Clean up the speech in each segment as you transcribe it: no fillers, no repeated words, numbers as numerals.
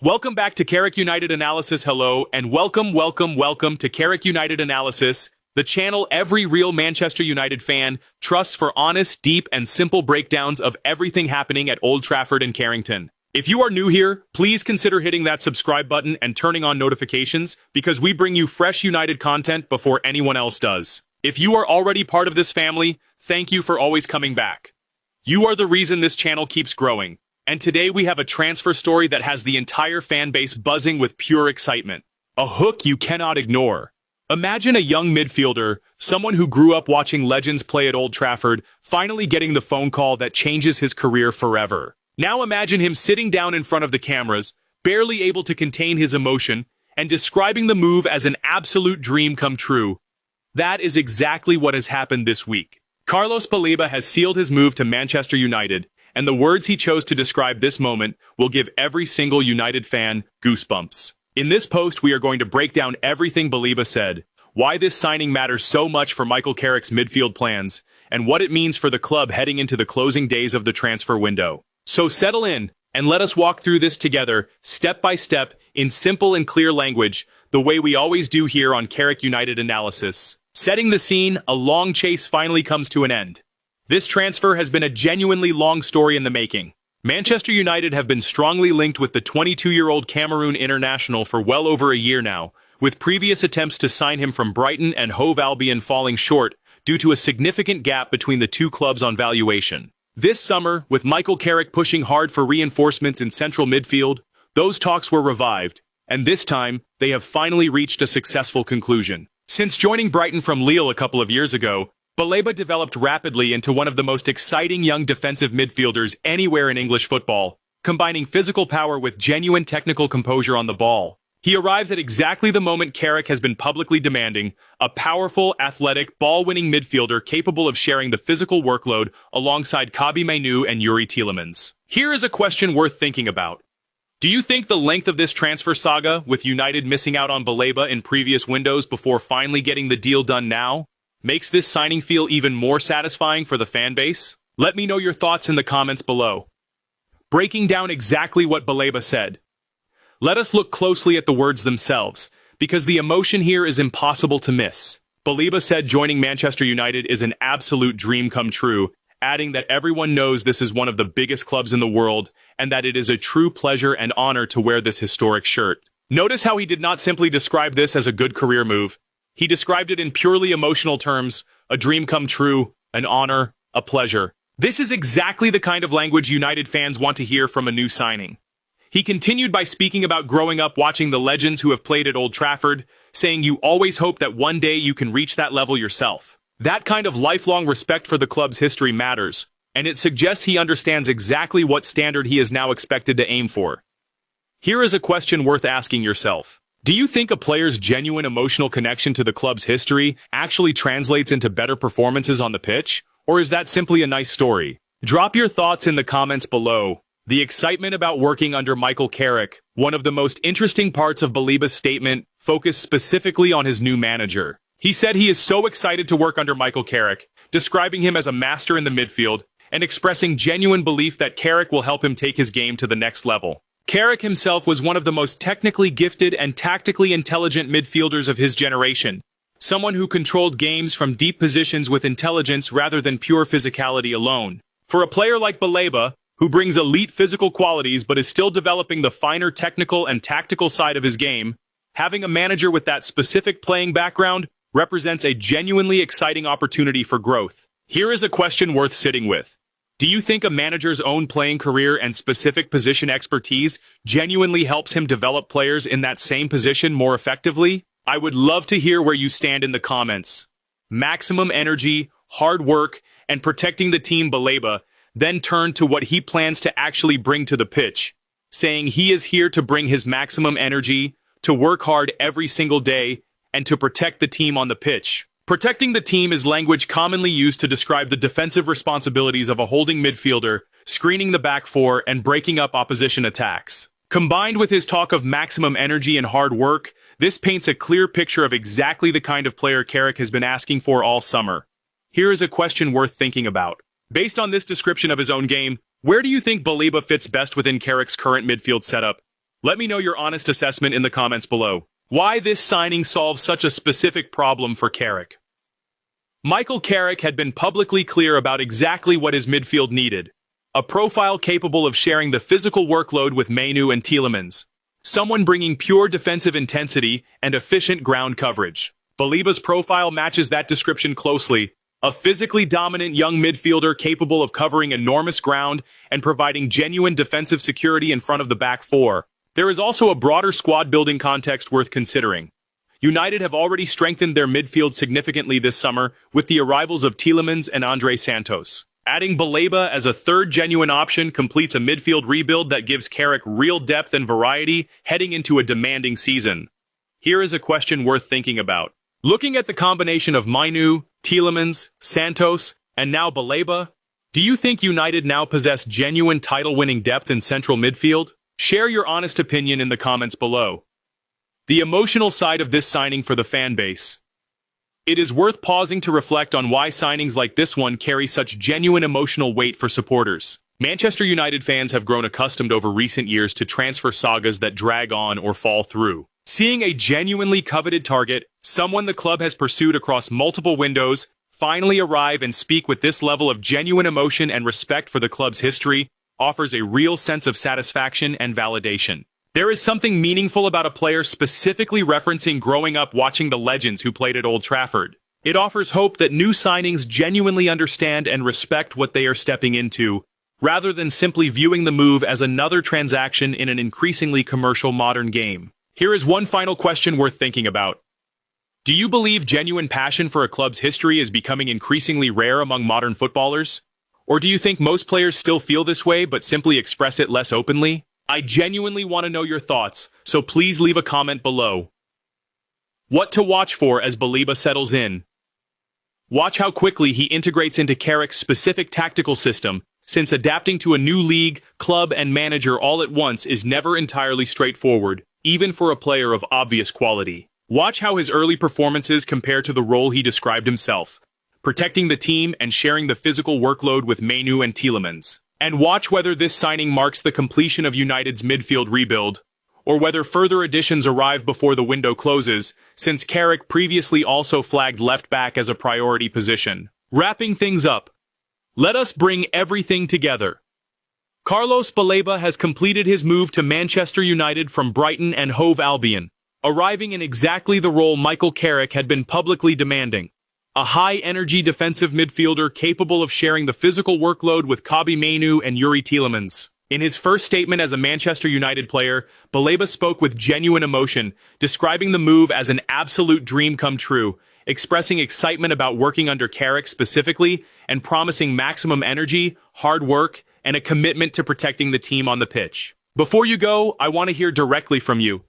Welcome back to Carrick United Analysis. Hello, and welcome to Carrick United Analysis, the channel every real Manchester United fan trusts for honest, deep, and simple breakdowns of everything happening at Old Trafford and Carrington. If you are new here, please consider hitting that subscribe button and turning on notifications because we bring you fresh United content before anyone else does. If you are already part of this family, thank you for always coming back. You are the reason this channel keeps growing. And today we have a transfer story that has the entire fan base buzzing with pure excitement. A hook you cannot ignore. Imagine a young midfielder, someone who grew up watching legends play at Old Trafford, finally getting the phone call that changes his career forever. Now imagine him sitting down in front of the cameras, barely able to contain his emotion, and describing the move as an absolute dream come true. That is exactly what has happened this week. Carlos Baleba has sealed his move to Manchester United, and the words he chose to describe this moment will give every single United fan goosebumps. In this post, we are going to break down everything Baleba said, why this signing matters so much for Michael Carrick's midfield plans, and what it means for the club heading into the closing days of the transfer window. So settle in, and let us walk through this together, step by step, in simple and clear language, the way we always do here on Carrick United Analysis. Setting the scene, a long chase finally comes to an end. This transfer has been a genuinely long story in the making. Manchester United have been strongly linked with the 22-year-old Cameroon international for well over a year now, with previous attempts to sign him from Brighton and Hove Albion falling short due to a significant gap between the two clubs on valuation. This summer, with Michael Carrick pushing hard for reinforcements in central midfield, those talks were revived, and this time, they have finally reached a successful conclusion. Since joining Brighton from Lille a couple of years ago, Baleba developed rapidly into one of the most exciting young defensive midfielders anywhere in English football, combining physical power with genuine technical composure on the ball. He arrives at exactly the moment Carrick has been publicly demanding, a powerful, athletic, ball-winning midfielder capable of sharing the physical workload alongside Kobbie Mainoo and Youri Tielemans. Here is a question worth thinking about. Do you think the length of this transfer saga, with United missing out on Baleba in previous windows before finally getting the deal done now, makes this signing feel even more satisfying for the fan base? Let me know your thoughts in the comments below. Breaking down exactly what Baleba said. Let us look closely at the words themselves, because the emotion here is impossible to miss. Baleba said joining Manchester United is an absolute dream come true, adding that everyone knows this is one of the biggest clubs in the world, and that it is a true pleasure and honor to wear this historic shirt. Notice how he did not simply describe this as a good career move. He described it in purely emotional terms, a dream come true, an honor, a pleasure. This is exactly the kind of language United fans want to hear from a new signing. He continued by speaking about growing up watching the legends who have played at Old Trafford, saying you always hope that one day you can reach that level yourself. That kind of lifelong respect for the club's history matters, and it suggests he understands exactly what standard he is now expected to aim for. Here is a question worth asking yourself. Do you think a player's genuine emotional connection to the club's history actually translates into better performances on the pitch? Or is that simply a nice story? Drop your thoughts in the comments below. The excitement about working under Michael Carrick, one of the most interesting parts of Baleba's statement, focused specifically on his new manager. He said he is so excited to work under Michael Carrick, describing him as a master in the midfield, and expressing genuine belief that Carrick will help him take his game to the next level. Carrick himself was one of the most technically gifted and tactically intelligent midfielders of his generation, someone who controlled games from deep positions with intelligence rather than pure physicality alone. For a player like Baleba, who brings elite physical qualities but is still developing the finer technical and tactical side of his game, having a manager with that specific playing background represents a genuinely exciting opportunity for growth. Here is a question worth sitting with. Do you think a manager's own playing career and specific position expertise genuinely helps him develop players in that same position more effectively? I would love to hear where you stand in the comments. Maximum energy, hard work, and protecting the team. Baleba then turned to what he plans to actually bring to the pitch, saying he is here to bring his maximum energy, to work hard every single day, and to protect the team on the pitch. Protecting the team is language commonly used to describe the defensive responsibilities of a holding midfielder, screening the back four, and breaking up opposition attacks. Combined with his talk of maximum energy and hard work, this paints a clear picture of exactly the kind of player Carrick has been asking for all summer. Here is a question worth thinking about. Based on this description of his own game, where do you think Baleba fits best within Carrick's current midfield setup? Let me know your honest assessment in the comments below. Why this signing solves such a specific problem for Carrick. Michael Carrick had been publicly clear about exactly what his midfield needed. A profile capable of sharing the physical workload with Mainu and Tielemans. Someone bringing pure defensive intensity and efficient ground coverage. Baleba'S profile matches that description closely. A physically dominant young midfielder capable of covering enormous ground and providing genuine defensive security in front of the back four. There is also a broader squad-building context worth considering. United have already strengthened their midfield significantly this summer with the arrivals of Tielemans and Andre Santos. Adding Baleba as a third genuine option completes a midfield rebuild that gives Carrick real depth and variety heading into a demanding season. Here is a question worth thinking about. Looking at the combination of Mainu, Tielemans, Santos, and now Baleba, do you think United now possess genuine title-winning depth in central midfield? Share your honest opinion in the comments below. The emotional side of this signing for the fan base. It is worth pausing to reflect on why signings like this one carry such genuine emotional weight for supporters. Manchester United fans have grown accustomed over recent years to transfer sagas that drag on or fall through. Seeing a genuinely coveted target, someone the club has pursued across multiple windows, finally arrive and speak with this level of genuine emotion and respect for the club's history, offers a real sense of satisfaction and validation. There is something meaningful about a player specifically referencing growing up watching the legends who played at Old Trafford. It offers hope that new signings genuinely understand and respect what they are stepping into, rather than simply viewing the move as another transaction in an increasingly commercial modern game. Here is one final question worth thinking about. Do you believe genuine passion for a club's history is becoming increasingly rare among modern footballers? Or do you think most players still feel this way but simply express it less openly? I genuinely want to know your thoughts, so please leave a comment below. What to watch for as Baleba settles in? Watch how quickly he integrates into Carrick's specific tactical system, since adapting to a new league, club, and manager all at once is never entirely straightforward, even for a player of obvious quality. Watch how his early performances compare to the role he described himself, protecting the team and sharing the physical workload with Mainu and Tielemans. And watch whether this signing marks the completion of United's midfield rebuild, or whether further additions arrive before the window closes, since Carrick previously also flagged left back as a priority position. Wrapping things up, let us bring everything together. Carlos Baleba has completed his move to Manchester United from Brighton and Hove Albion, arriving in exactly the role Michael Carrick had been publicly demanding. A high-energy defensive midfielder capable of sharing the physical workload with Kobbie Mainoo and Youri Tielemans. In his first statement as a Manchester United player, Baleba spoke with genuine emotion, describing the move as an absolute dream come true, expressing excitement about working under Carrick specifically, and promising maximum energy, hard work, and a commitment to protecting the team on the pitch. Before you go, I want to hear directly from you.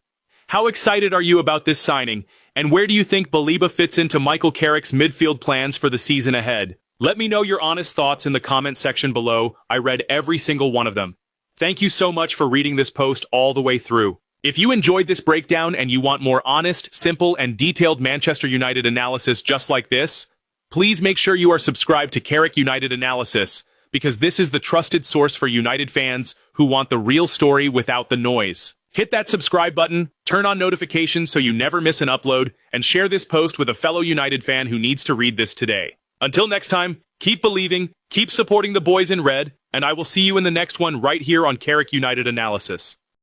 How excited are you about this signing, and where do you think Baleba fits into Michael Carrick's midfield plans for the season ahead? Let me know your honest thoughts in the comment section below. I read every single one of them. Thank you so much for reading this post all the way through. If you enjoyed this breakdown and you want more honest, simple, and detailed Manchester United analysis just like this, please make sure you are subscribed to Carrick United Analysis, because this is the trusted source for United fans who want the real story without the noise. Hit that subscribe button, turn on notifications so you never miss an upload, and share this post with a fellow United fan who needs to read this today. Until next time, keep believing, keep supporting the boys in red, and I will see you in the next one right here on Carrick United Analysis.